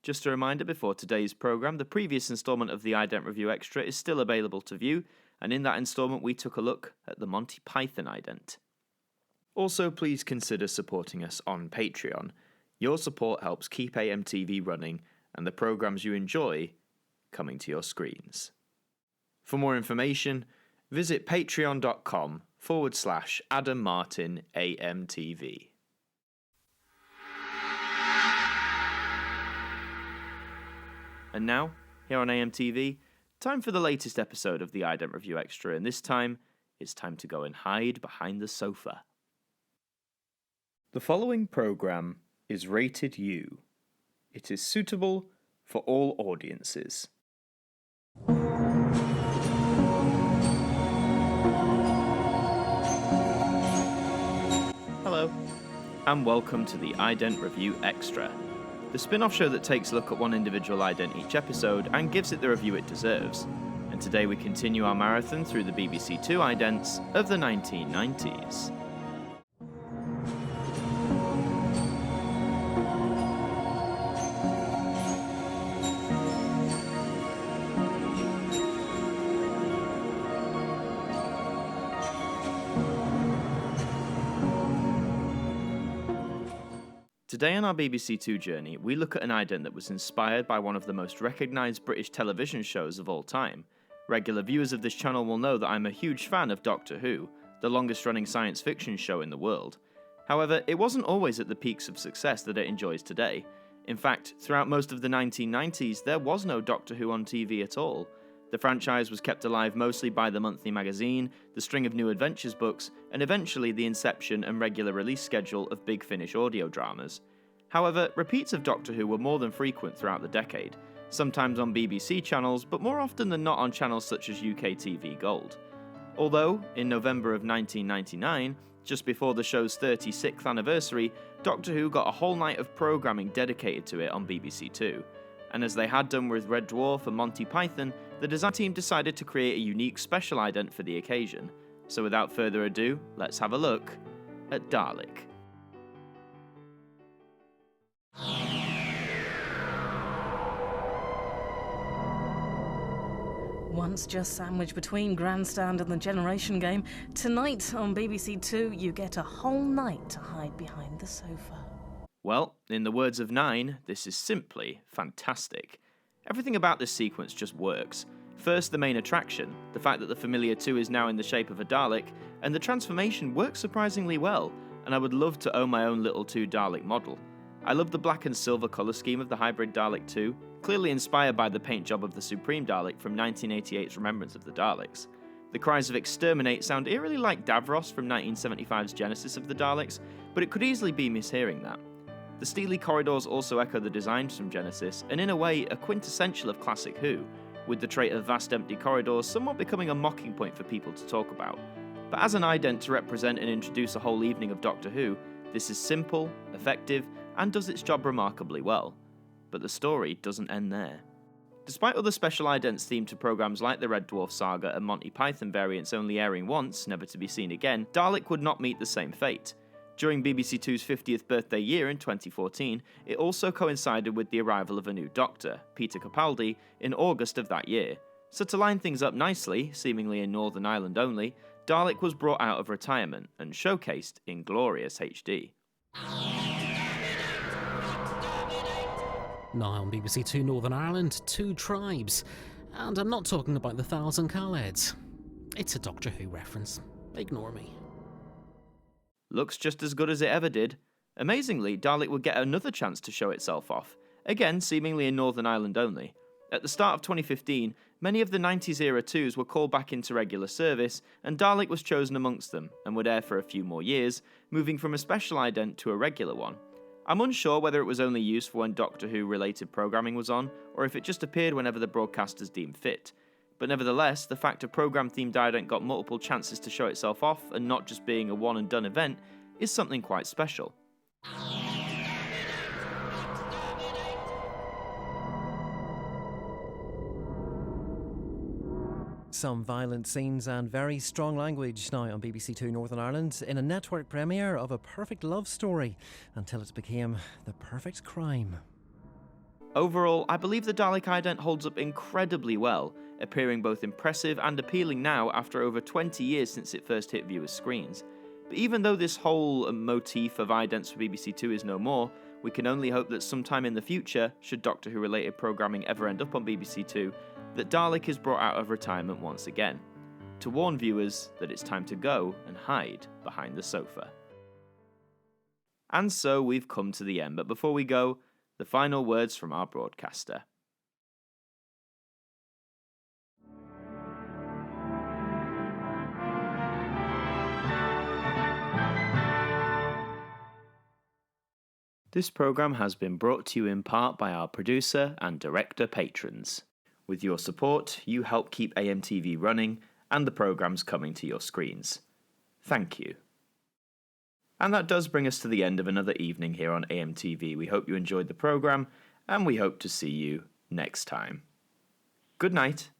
Just a reminder before today's programme, the previous instalment of the Ident Review Extra is still available to view, and in that instalment we took a look at the Monty Python ident. Also, please consider supporting us on Patreon. Your support helps keep AMTV running and the programmes you enjoy coming to your screens. For more information, visit patreon.com/Adam Martin AMTV. And now, here on AMTV, time for the latest episode of the Ident Review Extra, and this time, it's time to go and hide behind the sofa. The following programme is rated U. It is suitable for all audiences. Hello, and welcome to the Ident Review Extra, the spin-off show that takes a look at one individual ident each episode and gives it the review it deserves. And today we continue our marathon through the BBC Two idents of the 1990s. Today on our BBC Two journey, we look at an ident that was inspired by one of the most recognised British television shows of all time. Regular viewers of this channel will know that I'm a huge fan of Doctor Who, the longest running science fiction show in the world. However, it wasn't always at the peaks of success that it enjoys today. In fact, throughout most of the 1990s, there was no Doctor Who on TV at all. The franchise was kept alive mostly by the monthly magazine, the string of New Adventures books, and eventually the inception and regular release schedule of Big Finish audio dramas. However, repeats of Doctor Who were more than frequent throughout the decade, sometimes on BBC channels, but more often than not on channels such as UK TV Gold. Although, in November of 1999, just before the show's 36th anniversary, Doctor Who got a whole night of programming dedicated to it on BBC Two. And as they had done with Red Dwarf and Monty Python, the design team decided to create a unique special ident for the occasion. So without further ado, let's have a look at Dalek. Once just sandwiched between Grandstand and the Generation Game, tonight on BBC Two you get a whole night to hide behind the sofa. Well, in the words of Nine, this is simply fantastic. Everything about this sequence just works. First, the main attraction, the fact that the familiar 2 is now in the shape of a Dalek, and the transformation works surprisingly well, and I would love to own my own little 2 Dalek model. I love the black and silver colour scheme of the hybrid Dalek 2, clearly inspired by the paint job of the Supreme Dalek from 1988's Remembrance of the Daleks. The cries of exterminate sound eerily like Davros from 1975's Genesis of the Daleks, but it could easily be mishearing that. The steely corridors also echo the designs from Genesis, and in a way are quintessential of classic Who, with the trait of vast empty corridors somewhat becoming a mocking point for people to talk about. But as an ident to represent and introduce a whole evening of Doctor Who, this is simple, effective, and does its job remarkably well. But the story doesn't end there. Despite other special idents themed to programmes like the Red Dwarf Saga and Monty Python variants only airing once, never to be seen again, Dalek would not meet the same fate. During BBC Two's 50th birthday year in 2014, it also coincided with the arrival of a new Doctor, Peter Capaldi, in August of that year. So to line things up nicely, seemingly in Northern Ireland only, Dalek was brought out of retirement and showcased in glorious HD. Now on BBC Two Northern Ireland, 2 tribes. And I'm not talking about the Thousand Khaleds. It's a Doctor Who reference. Ignore me. Looks just as good as it ever did. Amazingly, Dalek would get another chance to show itself off, again seemingly in Northern Ireland only. At the start of 2015, many of the 90s era 2s were called back into regular service, and Dalek was chosen amongst them, and would air for a few more years, moving from a special ident to a regular one. I'm unsure whether it was only used for when Doctor Who related programming was on, or if it just appeared whenever the broadcasters deemed fit. But nevertheless, the fact a program-themed ident got multiple chances to show itself off and not just being a one-and-done event is something quite special. Some violent scenes and very strong language now on BBC Two Northern Ireland in a network premiere of A Perfect Love Story until it became The Perfect Crime. Overall, I believe the Dalek ident holds up incredibly well, appearing both impressive and appealing now after over 20 years since it first hit viewers' screens. But even though this whole motif of idents for BBC Two is no more, we can only hope that sometime in the future, should Doctor Who related programming ever end up on BBC Two, that Dalek is brought out of retirement once again, to warn viewers that it's time to go and hide behind the sofa. And so we've come to the end, but before we go, the final words from our broadcaster. This programme has been brought to you in part by our producer and director patrons. With your support, you help keep AMTV running and the programmes coming to your screens. Thank you. And that does bring us to the end of another evening here on AMTV. We hope you enjoyed the programme, and we hope to see you next time. Good night.